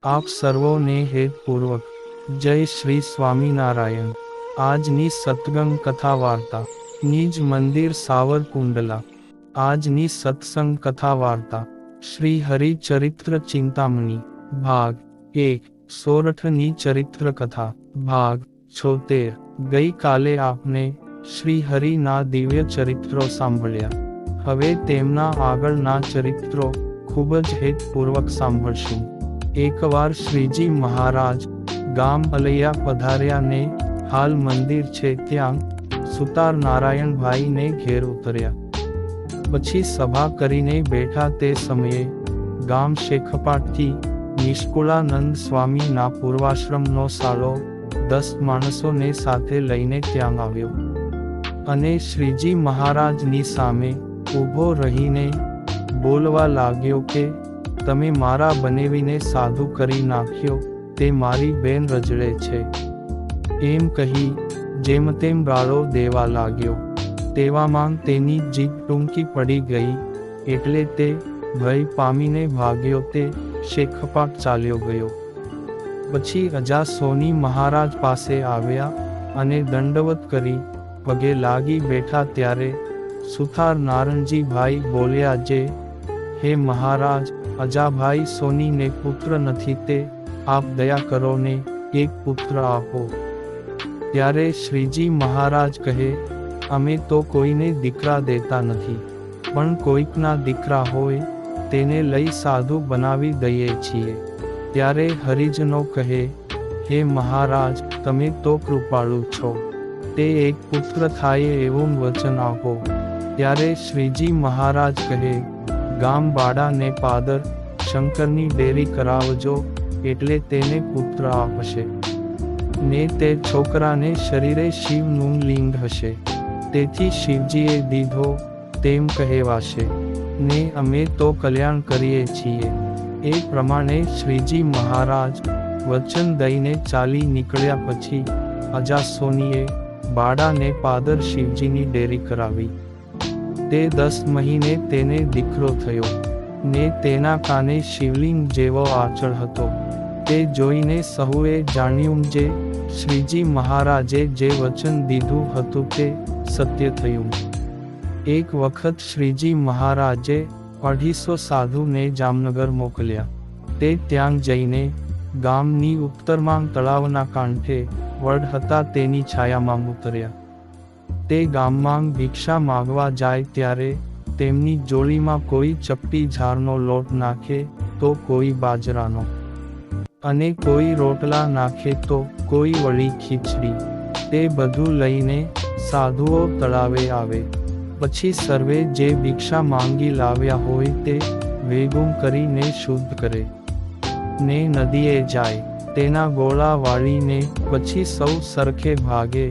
આપ સર્વોને હેતપૂર્વક જય શ્રી સ્વામિનારાયણ। આજની સત્સંગ કથા વાર્તા નિજ મંદિર સાવરકુંડલા। આજની સત્સંગ કથા વાર્તા શ્રી હરિચરિત્ર ચિંતામણી ભાગ 1 સોરઠની ચરિત્ર કથા ભાગ 76। ગઈ કાલે આપને શ્રી હરિના દિવ્ય ચરિત્રો સાંભળ્યા। હવે તેમના આગળના ચરિત્રો ખૂબ જ હેતપૂર્વક સાંભળશું। એકવાર શ્રીજી મહારાજ ગામ અલૈયા પધાર્યા ને હાલ મંદિર છે ત્યાં સુતાર નારાયણભાઈને ઘેર ઉતર્યા। પછી સભા કરીને બેઠા તે સમયે ગામ શેખપાટથી નિષ્કુળાનંદ સ્વામીના પૂર્વાશ્રમનો સાળો 10 માણસોને સાથે લઈને ત્યાં આવ્યો અને શ્રીજી મહારાજની સામે ઊભો રહીને બોલવા લાગ્યો કે તમે મારા બનેવીને સાધુ કરી નાખ્યો, તે મારી બેન રજળે છે, એમ કહી જેમ તેમ ગાળો દેવા લાગ્યો। તેવામાં તેની જીભ ટૂંકી પડી ગઈ એટલે તે ભય પામીને ભાગ્યો તે શેખપાટ ચાલ્યો ગયો। પછી અજાસોની મહારાજ પાસે આવ્યા અને દંડવત કરી પગે લાગી બેઠા ત્યારે સુથાર નારણજીભાઈ બોલ્યા જે હે મહારાજ, અજાભાઈ સોનીને પુત્ર નથી તે આપ દયા કરો ને એક પુત્ર આપો। ત્યારે શ્રીજી મહારાજ કહે અમે તો કોઈને દીકરા દેતા નથી, પણ કોઈકના દીકરા હોય તેને લઈ સાધુ બનાવી દઈએ છીએ। ત્યારે હરિજનો કહે હે મહારાજ, તમે તો કૃપાળુ છો, તે એક પુત્ર થાય એવું વચન આપો। ત્યારે શ્રીજી મહારાજ કહે ગામ બાળાને પાદર શંકરની ડેરી કરાવજો એટલે તેને પુત્ર આપશે ને તે છોકરાને શરીરે શિવનું લિંગ હશે, તેથી શિવજીએ દીધો તેમ કહેવાશે ને અમે તો કલ્યાણ કરીએ છીએ। એ પ્રમાણે શ્રીજી મહારાજ વચન દઈને ચાલી નીકળ્યા। પછી અજાસોનીએ બાળાને પાદર શિવજીની ડેરી કરાવી। તે 10 મહિને તેને દીકરો થયો ને તેના કાને શિવલિંગ જેવો આંચળ હતો। તે જોઈને સહુએ જાણ્યું જે શ્રીજી મહારાજે જે વચન દીધું હતું તે સત્ય થયું। એક વખત શ્રીજી મહારાજે 250 સાધુને જામનગર મોકલ્યા। તે ત્યાં જઈને ગામની ઉત્તરમાં તળાવના કાંઠે વડ હતા તેની છાયામાં ઉતર્યા। તે ગામમાં ભિક્ષા માગવા જાય ત્યારે તેમની જોડીમાં કોઈ ચપટી ઝારનો લોટ નાખે તો કોઈ બાજરાનો અને કોઈ રોટલા નાખે તો કોઈ વળી ખીચડી। તે બધું લઈને સાધુઓ તળાવે આવે। પછી સર્વે જે ભિક્ષા માંગી લાવ્યા હોય તે ભેગું કરીને શુદ્ધ કરે ને નદીએ જાય, તેના ગોળા વાળીને પછી સૌ સરખે ભાગે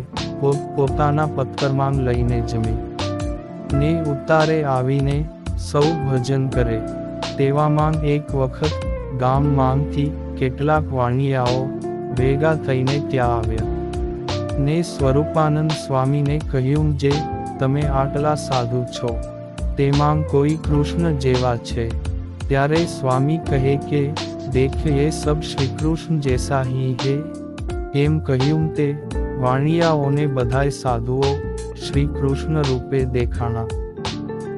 પોતાના પત્તરમાં લઈને જમે ને ઉતારે આવીને સૌ ભજન કરે। તેવામાં એક વખત ગામમાંથી કેટલાક વાણિયાઓ ભેગા થઈને ત્યાં આવ્યા ને સ્વરૂપાનંદ સ્વામીને કહ્યું જે તમે આટલા સાધુ છો તેમાં કોઈ કૃષ્ણ જેવા છે। ત્યારે સ્વામી કહે કે દેખ ये सब श्री कृष्ण जैसा ही है, એમ કહ્યું। તે વાણિયાઓને બધાય સાધુઓ શ્રી કૃષ્ણ રૂપે દેખાણા।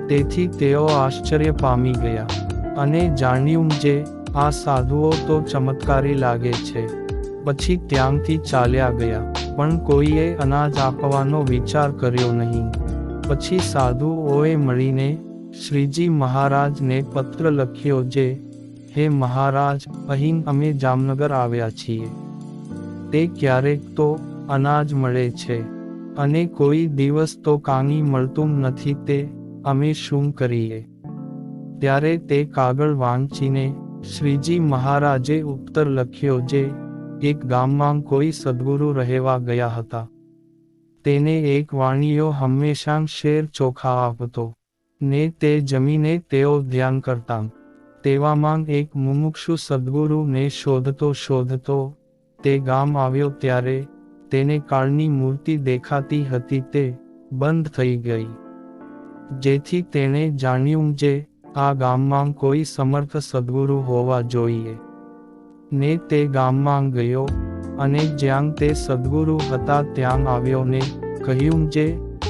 તેથી તેઓ આશ્ચર્ય પામી ગયા અને જાણ્યું જે આ સાધુઓ તો ચમત્કારી લાગે છે। પછી ત્યાંથી ચાલ્યા ગયા, પણ કોઈએ અનાજ આપવાનો વિચાર કર્યો નહીં। પછી સાધુઓએ મળીને શ્રીજી મહારાજને પત્ર લખ્યો જે હે મહારાજ, અહીં અમે જામનગર આવ્યા છીએ, તે ક્યારેક તો અનાજ મળે છે અને કોઈ દિવસ તો કાંઈ મળતું નથી, તે અમે શું કરીએ? ત્યારે તે કાગળ વાંચીને શ્રીજી મહારાજે ઉત્તર લખ્યો જે એક ગામમાં કોઈ સદ્ગુરુ રહેવા ગયા હતા। તેને એક વાણિયો હંમેશા શેર ચોખા આપતો ને તે જમીને તેઓ ધ્યાન કરતા। તેવામાં એક મુમુક્ષુ સદ્ગુરુને શોધતો તે ગામ આવ્યો ત્યારે તેને કાળની મૂર્તિ દેખાતી હતી તે બંધ થઈ ગઈ, જેથી તેણે જાણ્યું જે આ ગામમાં કોઈ સમર્થ સદ્ગુરુ હોવા જોઈએ ને તે ગામમાં ગયો અને જ્યાં તે સદ્ગુરુ હતા ત્યાં આવ્યો ને કહ્યું જે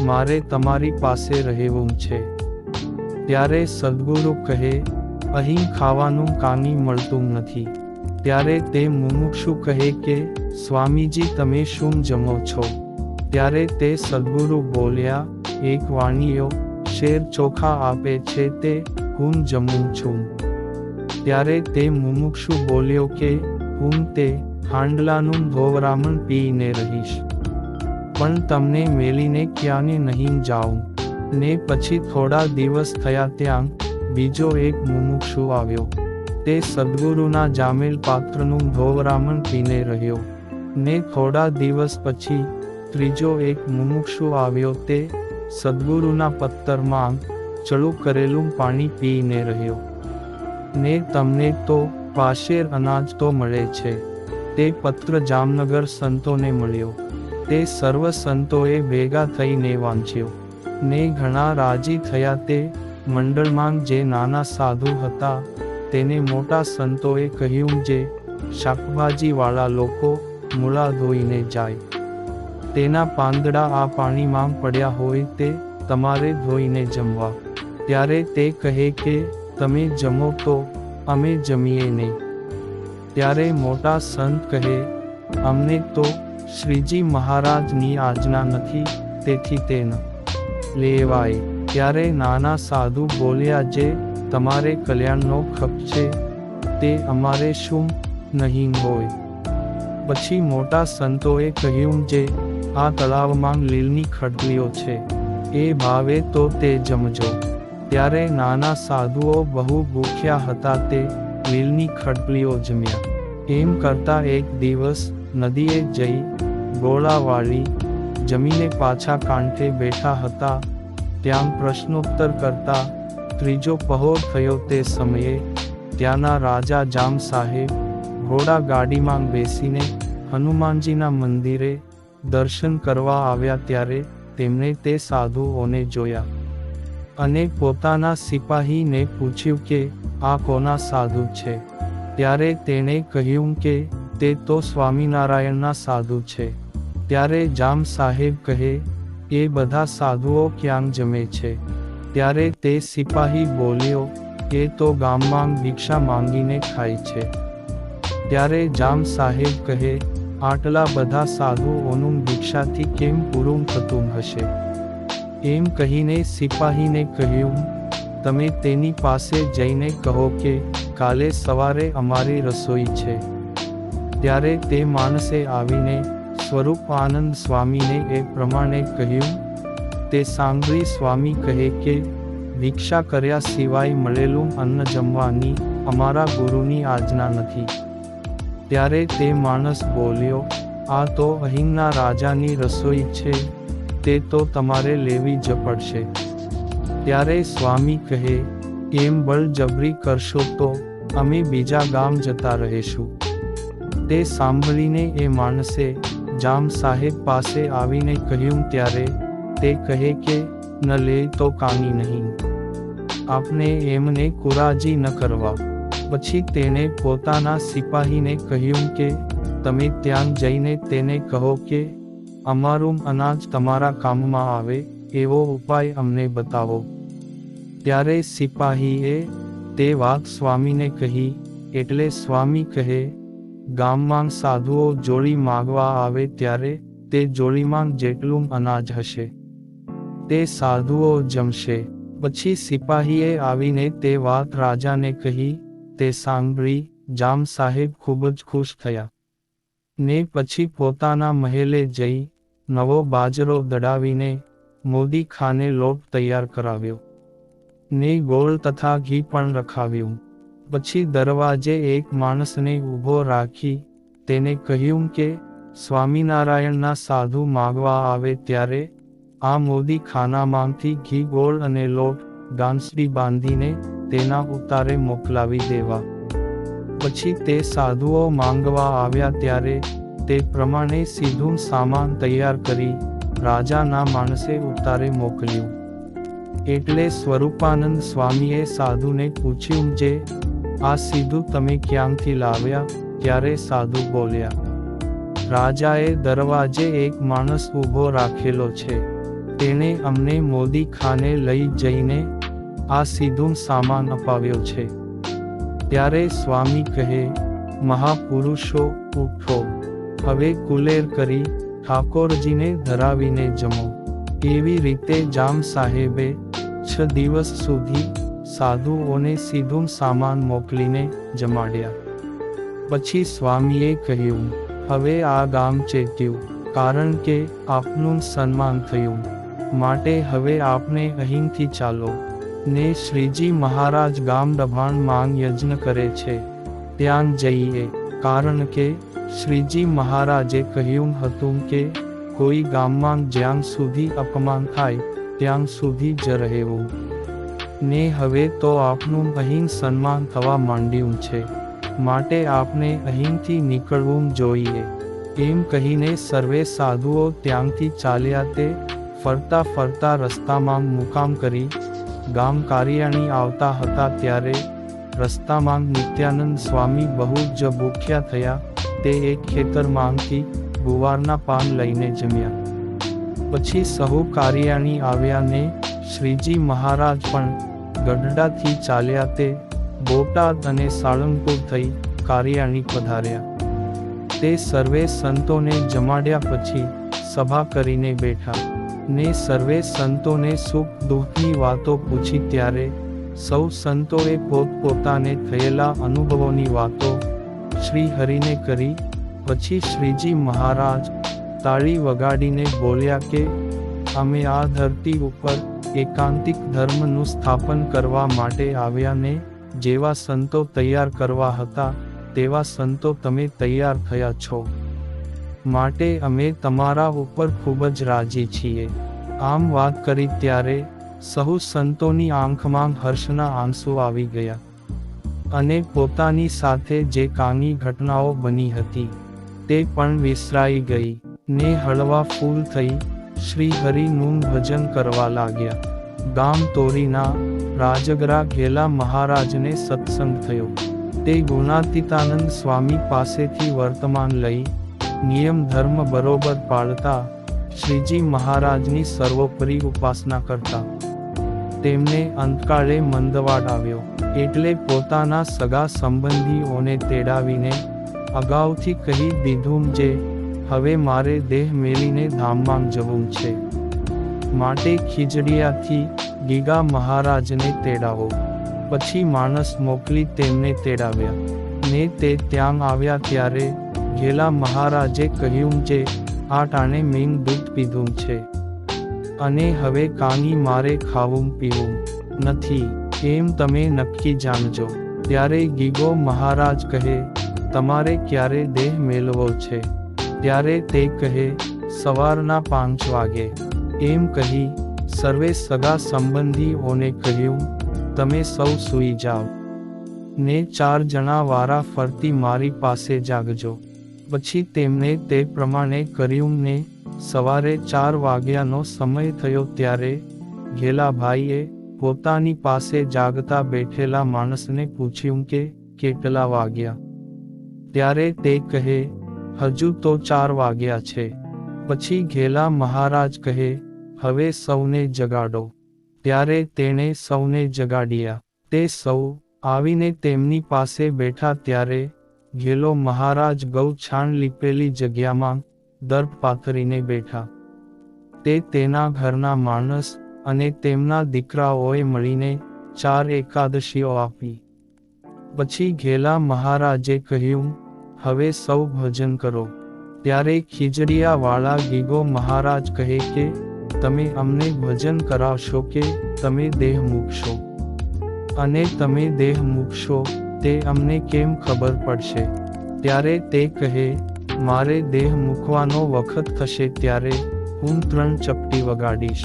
મારે તમારી પાસે રહેવું છે. ત્યારે સદ્ગુરુ કહે અહીં ખાવાનું કાંઈ મળતું નથી. ત્યારે તે મુમુક્ષુ કહે કે સ્વામીજી તમે શું જમો છો? ત્યારે તે સદ્ગુરુ બોલ્યા એક વાણીઓ શેર ચોખા આપે છે તે હું જમું છું. ત્યારે તે મુમુક્ષુ બોલ્યો કે હું તે હાંડલાનું ધોવરામણ પીને રહીશ, પણ તમને મેલીને ક્યાંય નહીં જાઉં. ને પછી થોડા દિવસ થયા ત્યાં બીજો એક મુમુક્ષુ આવ્યો. તે સદ્ગુરુના જામેલ પાત્રનું ધોવરામણ પીને રહ્યો. ને થોડા દિવસ પછી ત્રીજો એક મુમુક્ષુ આવ્યો. તે સદ્ગુરુના પત્તરમાં ચડું કરેલું પાણી પીને રહ્યો. ને તમને તો પાશેર અનાજ તો મળે છે. તે પત્ર જામનગર સંતોને મળ્યો. તે સર્વ સંતોએ ભેગા થઈને વાંચ્યો ને ઘણા રાજી થયા. તે મંડળમાં જે નાના સાધુ હતા તેને મોટા સંતોએ કહ્યું જે શાકભાજીવાળા લોકો મૂળા ધોઈને જાય, તેના પાંદડા આ પાણીમાં પડ્યા હોય તે તમારે ધોઈને જમવા. ત્યારે તે કહે કે તમે જમો તો અમે જમીએ નહીં. ત્યારે મોટા સંત કહે અમને તો શ્રીજી મહારાજની આજ્ઞા નથી, તેથી તે ન લેવાય. ત્યારે નાના સાધુ બોલ્યા જે તમારે કલ્યાણનો ખપ છે તે અમારે શું નહીં હોય. પછી મોટા સંતોએ કહ્યું જે આ તળાવમાં લીલની ખડલીઓ છે એ ભાવે તો તે જમજો. ત્યારે નાના સાધુઓ બહુ ભૂખ્યા હતા. તે લીલની ખડલીઓ જમ્યા. એમ કરતા એક દિવસ નદીએ જઈ ગોળાવાળી જમીને પાછા કાંઠે બેઠા હતા. ત્યાં પ્રશ્નોત્તર કરતા ત્રીજો પહોર થયો. તે સમયે ત્યાંના રાજા જામ સાહેબ ઘોડા ગાડીમાં બેસીને હનુમાનજીના મંદિરે દર્શન કરવા આવ્યા. ત્યારે તેમણે તે સાધુઓને જોયા અને પોતાના સિપાહીને પૂછ્યું કે આ કોના સાધુ છે? ત્યારે તેણે કહ્યું કે તે તો સ્વામિનારાયણના સાધુ છે. ત્યારે જામ સાહેબ કહે એ બધા સાધુઓ ક્યાં જમે છે? ત્યારે તે સિપાહી બોલ્યો એ તો ગામમાં ભિક્ષા માંગીને ખાય છે. ત્યારે જામ સાહેબ કહે આટલા બધા સાધુઓનું ભિક્ષાથી કેમ પૂરું થતું હશે? એમ કહીને સિપાહીને કહ્યું તમે તેની પાસે જઈને કહો કે કાલે સવારે અમારી રસોઈ છે. ત્યારે તે માણસે આવીને સ્વરૂપાનંદ સ્વામીને એ પ્રમાણે કહ્યું. તે સાંભળી સ્વામી કહે કે ભિક્ષા કર્યા સિવાય મળેલું અન્ન જમવાની અમારા ગુરુની આજ્ઞા નથી. ત્યારે તે માણસ બોલ્યો આ તો અહીંના રાજાની રસોઈ છે, તે તો તમારે લેવી જ પડશે. ત્યારે સ્વામી કહે એમ બળજબરી કરશો તો અમે બીજા ગામ જતા રહીશું. તે સાંભળીને એ માણસે જામ સાહેબ પાસે આવીને કહ્યું. ત્યારે તે કહે કે ન લે તો કાંઈ નહીં, આપને એમને કુરાજી ન કરવા. પછી તેણે પોતાના સિપાહીને કહ્યું કે તમે ત્યાં જઈને તેને કહો કે અમારું અનાજ તમારા કામમાં આવે એવો ઉપાય અમને બતાવો. ત્યારે સિપાહીએ તે વાત સ્વામીને કહી. એટલે સ્વામી કહે ગામમાં સાધુઓ જોડી માગવા આવે ત્યારે તે જોડીમાં જેટલું અનાજ હશે તે સાધુઓ જમશે. પછી સિપાહીએ આવીને તે વાત રાજાને કહી. તે સાંભળી જામ સાહેબ ખૂબ જ ખુશ થયા ને પછી પોતાના મહેલે જઈ નવો બાજરો દડાવીને મોદી ખાને લોટ તૈયાર કરાવ્યો ને ગોળ તથા ઘી પણ રખાવ્યું. પછી દરવાજે એક માણસને ઊભો રાખી તેને કહ્યું કે સ્વામિનારાયણના સાધુ માગવા આવે ત્યારે આ મોદી ખાનામાંથી ઘી ગોળ અને લોટ ગાંસડી બાંધીને તેના ઉતારે મોકલાવી દેવા. પછી તે સાધુઓ માંગવા આવ્યા ત્યારે તે પ્રમાણે સીધું સામાન તૈયાર કરી રાજાના માણસે ઉતારે મોકલ્યું. એટલે સ્વરૂપાનંદ સ્વામીએ સાધુને પૂછ્યું જે આ સીધું તમે ક્યાંથી લાવ્યા? ત્યારે સાધુ બોલ્યા, રાજાએ દરવાજે એક માણસ ઊભો રાખેલો છે. તેણે અમને મોદી ખાને લઈ જઈને આ સીધું સામાન અપાવ્યો છે. ત્યારે સ્વામી કહે, મહાપુરુષો ઉઠો, હવે કુલેર કરી ઠાકોરજીને ધરાવીને જમો. એવી રીતે જામ સાહેબે 6 દિવસ સુધી સાધુઓને સીધું સામાન મોકલીને જમાડ્યા. પછી સ્વામીએ કહ્યું, હવે આ ગામ ચેત્યું, કારણ કે આપનું સન્માન થયું, માટે હવે આપને અહીંથી ચાલો. ને શ્રીજી મહારાજ ગામ દભાણ માંગ યજ્ઞ કરે છે ત્યાં જઈએ, કારણ કે શ્રીજી મહારાજે કહ્યું હતું કે કોઈ ગામમાં જ્યાં સુધી અપમાન થાય ત્યાં સુધી જ રહેવું. ને હવે તો આપનું અહીં સન્માન થવા માંડ્યું છે, માટે આપને અહીંથી નીકળવું જોઈએ. એમ કહીને સર્વે સાધુઓ ત્યાંથી ચાલ્યા. તે ફરતા ફરતા રસ્તામાં મુકામ કરી ગામ કારિયાણી આવતા હતા. ત્યારે રસ્તામાં નિત્યાનંદ સ્વામી બહુ જ ભૂખ્યા થયા. તે એક ખેતરમાંથી ગુવારના પાન લઈને જમ્યા. પછી સહુ કારિયાણી આવ્યા ને શ્રીજી મહારાજ પણ ગઢડાથી ચાલ્યા. તે બોટાદ અને સાળંગપુર થઈ કારિયાણી પધાર્યા. તે સર્વે સંતોને જમાડ્યા પછી સભા કરીને બેઠા. ને સર્વે સંતોને સુખ દુઃખની વાતો પૂછી. ત્યારે સૌ સંતોએ પોતપોતાને થયેલા અનુભવોની વાતો શ્રી હરિને કરી. પછી શ્રીજી મહારાજ તાળી વગાડીને બોલ્યા કે અમે આ ધરતી ઉપર એકાંતિક ધર્મનું સ્થાપન કરવા માટે આવ્યા ને જેવા સંતો તૈયાર કરવા હતા તેવા સંતો તમે તૈયાર થયા છો, માટે અમે તમારા ઉપર ખૂબ જ રાજી છીએ. આમ વાત કરી ત્યારે સહુ સંતોની આંખમાં હર્ષના આંસુ આવી ગયા અને પોતાની સાથે જે કાની ઘટનાઓ બની હતી તે પણ વિસરાઈ ગઈ. ને હળવા ફૂલ થઈ શ્રી હરિનું ભજન કરવા લાગ્યા. ગામ તોરીના રાજગરા ઘેલા મહારાજને સત્સંગ થયો. તે ગુણાતીતાનંદ સ્વામી પાસેથી વર્તમાન લઈ નિયમ ધર્મ બરોબર પાળતા શ્રીજી મહારાજની સર્વોપરી ઉપાસના કરતા. તેમને અંતકાળે મંદવાડ આવ્યો એટલે પોતાના સગા સંબંધીઓને તેડાવીને અગાઉથી કહી દીધું જે હવે મારે દેહ મેલીને ધામમાં જવું છે, માટે ખીજડીયાથી ગીગા મહારાજને તેડાવો. પછી માણસ મોકલી તેમને તેડાવ્યા. ને તે ત્યાં આવ્યા ત્યારે ઘેલા મહારાજે કહ્યું જે આ ટાણે મેં દૂધ પીધું છે અને હવે કાંઈ મારે ખાવું પીવું નથી, એમ તમે નક્કી જાણજો. ત્યારે ગીગો મહારાજ કહે, તમારે ક્યારે દેહ મેળવો છે? ત્યારે તે કહે, સવારના 5 વાગે. એમ કહી સર્વે સગા સંબંધીઓને કહ્યું, તમે સૌ સૂઈ જાઓ ને 4 જણા વારા ફરતી મારી પાસે જાગજો. પછી તેમને તે પ્રમાણે કર્યું ને સવારે 4 વાગ્યાનો સમય થયો ત્યારે ઘેલાભાઈએ પોતાની પાસે જાગતા બેઠેલા માણસને પૂછ્યું કે કેટલા વાગ્યા? ત્યારે તે કહે, હજુ તો 4 વાગ્યા છે. પછી ઘેલા મહારાજ કહે, હવે સૌને જગાડો. ત્યારે તેણે સૌને જગાડ્યા. તે સૌ આવીને તેમની પાસે બેઠા. ત્યારે ઘેલો મહારાજ ગૌછાણ લીપેલી જગ્યામાં દર્પ પાથરીને બેઠા. તે તેના ઘરના માણસ અને તેમના દીકરાઓએ મળીને 4 એકાદશીઓ આપી. પછી ઘેલા મહારાજે કહ્યું, હવે સૌ ભજન કરો. ત્યારે ખીજડીયા વાળા ગીગો મહારાજ કહે કે તમે અમને ભજન કરાવશો કે તમે દેહ મૂકશો? અને તમે દેહ મૂકશો તે અમને કેમ ખબર પડશે? ત્યારે તે કહે, મારે દેહ મૂકવાનો વખત થશે ત્યારે હું 3 ચપટી વગાડીશ.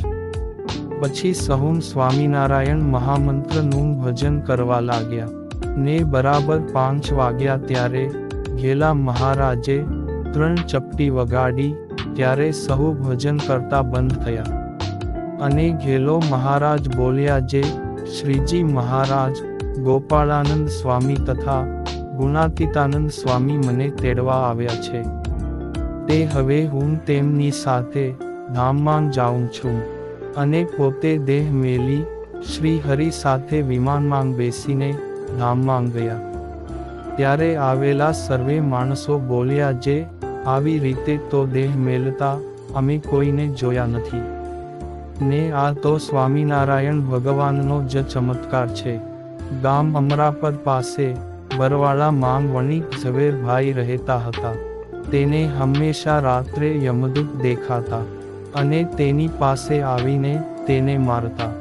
પછી સહુ સ્વામિનારાયણ મહામંત્રનું ભજન કરવા લાગ્યા. ને બરાબર 5 વાગ્યા ત્યારે ઘેલા મહારાજે 3 ચપટી વગાડી. ત્યારે સહુ ભજન કરતા બંધ થયા. અને ઘેલો મહારાજ બોલ્યા જે શ્રીજી મહારાજ, ગોપાળાનંદ સ્વામી તથા ગુણાતીતાનંદ સ્વામી મને તેડવા આવ્યા છે. તે હવે હું તેમની સાથે ધામમાં જાઉં છું. અને પોતે દેહ મેલી શ્રી હરિ સાથે વિમાનમાં બેસીને ધામમાં ગયા. ત્યારે આવેલા સર્વે માણસો બોલ્યા, જે આવી રીતે તો દેહ મેલતા અમે કોઈને જોયા નથી. ને આ તો સ્વામિનારાયણ ભગવાનનો જ ચમત્કાર છે. ગામ અમરાપર પાસે બરવાળા માંગ વણિક ઝવેરભાઈ રહેતા હતા. તેને હંમેશા રાત્રે યમદૂત દેખાતા અને તેની પાસે આવીને તેને મારતા.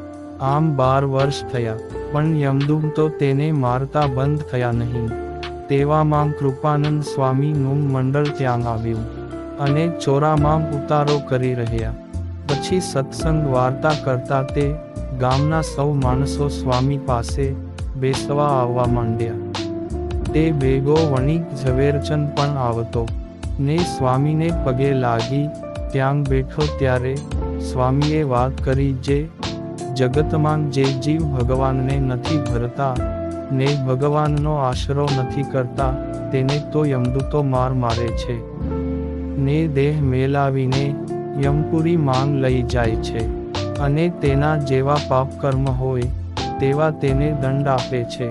આમ 12 વર્ષ થયા, પણ યમદૂત તો તેને મારતા બંધ થયા નહીં. તેવામાં કૃપાનંદ સ્વામીનું મંડળ ત્યાં આવ્યું અને ચોરામાં ઉતારો કરી રહ્યા. પછી સત્સંગ વાર્તા કરતા તે ગામના સૌ માણસો સ્વામી પાસે બેસવા આવવા માંડ્યા. તે ભેગો વણિક ઝવેરચંદ પણ આવતો ને સ્વામીને પગે લાગી ત્યાં બેઠો. ત્યારે સ્વામીએ વાત કરી, જે જગતમાં જે જીવ ભગવાનને નથી ભરતા ને ભગવાનનો આશરો નથી કરતા, તેને તો યમદૂતો મારે છે ને દેહ મેલાવીને યમપુરી માંગ લઈ જાય છે. અને તેના જેવા પાપ કર્મ હોય તેવા તેને દંડ આપે છે.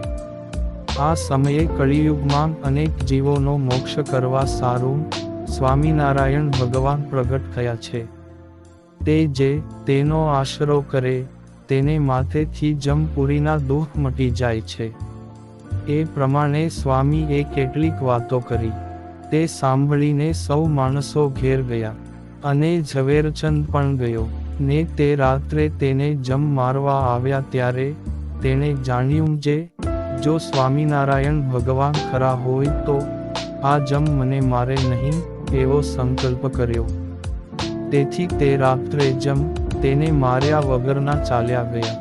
આ સમયે કળિયુગમાં અનેક જીવોનો મોક્ષ કરવા સારું સ્વામિનારાયણ ભગવાન પ્રગટ થયા છે. તે જે તેનો આશરો કરે તેને માથેથી જમપુરીના દુઃખ મટી જાય છે. એ પ્રમાણે સ્વામીએ કેટલીક વાતો કરી. તે સાંભળીને સૌ માણસો ઘેર ગયા અને ઝવેરચંદ પણ ગયો. ને તે રાત્રે તેને જમ મારવા આવ્યા. ત્યારે તેણે જાણ્યું, જે જો સ્વામિનારાયણ ભગવાન ખરા હોય તો આ જમ મને મારે નહીં, એવો સંકલ્પ કર્યો. તેથી તે રાત્રે જમ તેને માર્યા વગરના ચાલ્યા ગયા.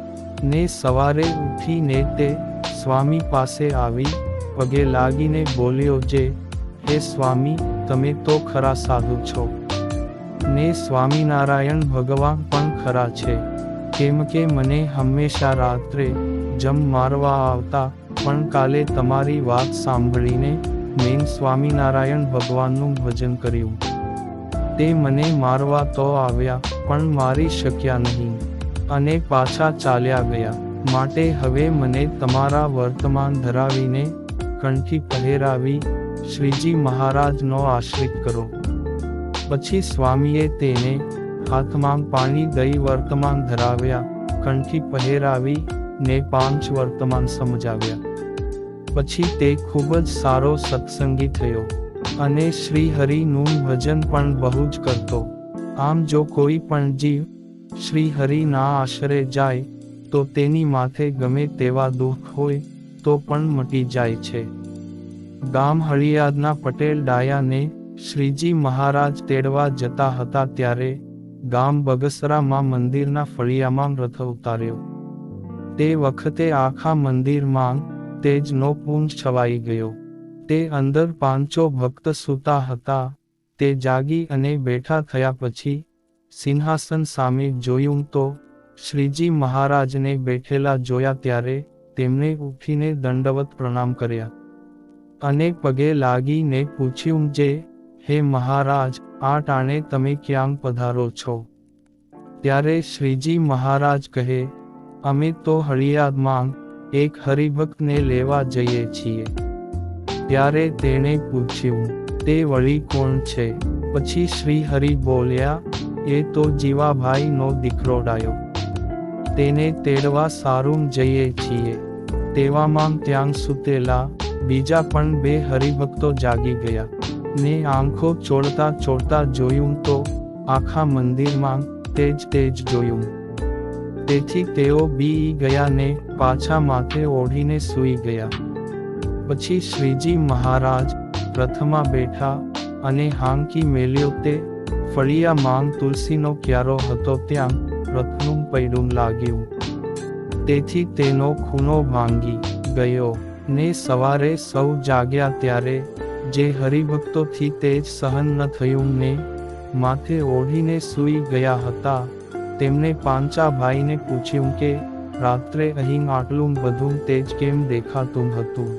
ને સવારે ઉઠીને તે સ્વામી પાસે આવી પગે લાગીને બોલ્યો, જે હે સ્વામી, તમે તો ખરા સાધુ છો ને સ્વામિનારાયણ ભગવાન પણ ખરા છે. કેમ કે મને હંમેશા રાત્રે જમ મારવા આવતા, પણ કાલે તમારી વાત સાંભળીને મેં સ્વામિનારાયણ ભગવાનનું ભજન કર્યું. તે મને મારવા તો આવ્યા, પણ મારી શક્યા નહીં અને પાછા ચાલ્યા ગયા. માટે હવે મને તમારા વર્તમાન ધરાવીને કંઠી પહેરાવી શ્રીજી મહારાજનો આશ્રિત કરો. પછી સ્વામીએ તેને હાથમાં પાણી દઈ વર્તમાન ધરાવ્યા, કંઠી પહેરાવી ને 5 વર્તમાન સમજાવ્યા. પછી તે ખૂબ જ સારો સત્સંગી થયો અને શ્રી હરિનું ભજન પણ બહુ જ કરતો. આમ જો કોઈ પણ જીવ શ્રી હરિના આશરે જાય તો તેની માથે ગમે તેવા દુઃખ હોય તો પણ મટી જાય છે. ગામ હળિયાદના પટેલ ડાયાને શ્રીજી મહારાજ તેડવા જતા હતા. ત્યારે ગામ બગસરામાં મંદિરના ફળિયામાં રથ ઉતાર્યો. તે વખતે આખા મંદિરમાં તેજનો પુંજ છવાઈ ગયો. તે અંદર 5 ભક્ત સૂતા હતા. તે જાગી અને બેઠા થયા પછી સિંહાસન સામે જોયું તો શ્રીજી મહારાજને બેઠેલા જોયા. ત્યારે તેમણે ઉઠીને દંડવત પ્રણામ કર્યા અને પગે લાગીને પૂછ્યું, જે હે મહારાજ, આ ટાણે તમે ક્યાં પધારો છો? ત્યારે શ્રીજી મહારાજ કહે, અમે તો હળિયાદમાં એક હરિભક્તને લેવા જઈએ છીએ. ત્યારે તેણે પૂછ્યું, તે વળી કોણ છે? પછી શ્રી હરિ બોલ્યા, એ તો જીવાભાઈનો દીકરો ડાયો. તેને તેડવા સારું જઈએ છીએ. તેવામાં ત્યાં સૂતેલા બીજા પણ 2 હરિભક્તો જાગી ગયા ને આંખો ચોળતા ચોળતા જોયું તો આખા મંદિરમાં તેજ જોયું. તેથી તેઓ બી ગયા ને પાછા માથે ઓઢીને સૂઈ ગયા. પછી શ્રીજી મહારાજ રથમાં બેઠા અને હાંકી મેલ્યો. તે ફળિયા માંગ તુલસીનો ક્યારો હતો, ત્યાં રથનું પૈડું લાગ્યું. તેથી તેનો ખૂણો ભાંગી ગયો ને સવારે સૌ જાગ્યા. ત્યારે જે હરિભક્તોથી તેજ સહન ન થયું ને માથે ઓઢીને સૂઈ ગયા હતા, તેમણે પાંચા ભાઈને પૂછ્યું કે રાત્રે અહીં આટલું બધું તેજ કેમ દેખાતું હતું?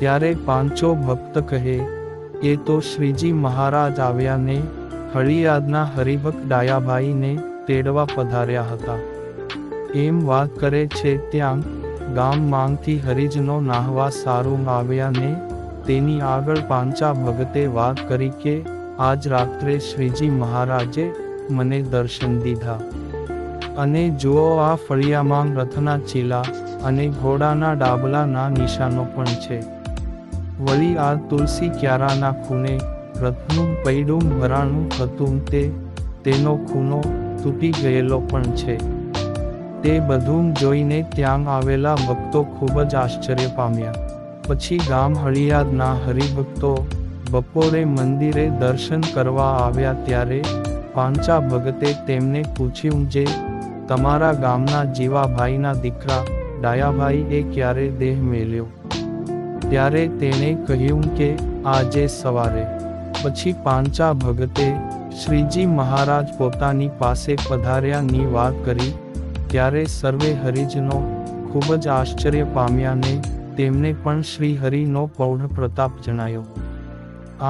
ત્યારે પાંચો ભક્ત કહે, એ તો શ્રીજી મહારાજ આવ્યા ને હળિયાદના હરિભક્ત ડાયાભાઈને તેડવા પધાર્યા હતા. એમ વાત કરે છે ત્યાં ગામમાંથી હરિજનો નાહવા સારું આવ્યા ને તેની આગળ પાંચા ભગતે વાત કરી કે આજ રાત્રે શ્રીજી મહારાજે મને દર્શન દીધા. અને જુઓ આ ફળિયામાં રથના ચીલા અને ઘોડાના ડાબલાના નિશાનો પણ છે. વળી આ તુલસી ક્યારાના ખૂણે રથનું પૈડું ભરાણું હતું તેનો ખૂણો તૂટી ગયેલો પણ છે. તે બધું જોઈને ત્યાં આવેલા ભક્તો ખૂબ જ આશ્ચર્ય પામ્યા. પછી ગામ હળિયાદના હરિભક્તો બપોરે મંદિરે દર્શન કરવા આવ્યા ત્યારે પાંચા ભગતે તેમને પૂછ્યું, જે તમારા ગામના જીવાભાઈના દીકરા ડાયાભાઈ એ ક્યારે દેહ મેલ્યો? ત્યારે તેણે કહ્યું કે આજે સવારે. પછી પાંચા ભગતે શ્રીજી મહારાજ પોતાની પાસે પધાર્યાની વાત કરી ત્યારે સર્વે હરિજનો ખૂબ જ આશ્ચર્ય પામ્યા ને તેમને પણ શ્રી હરિનો પૌઢ પ્રતાપ જણાયો.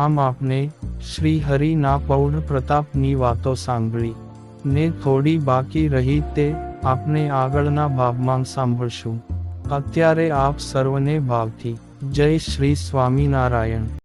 આમ આપને શ્રી હરિના પૌઢ પ્રતાપની વાતો સાંભળી ને થોડી બાકી રહી તે આપને આગળના ભાગમાં સાંભળશું. અત્યારે આપ સર્વને ભાવથી જય શ્રી સ્વામિનારાયણ.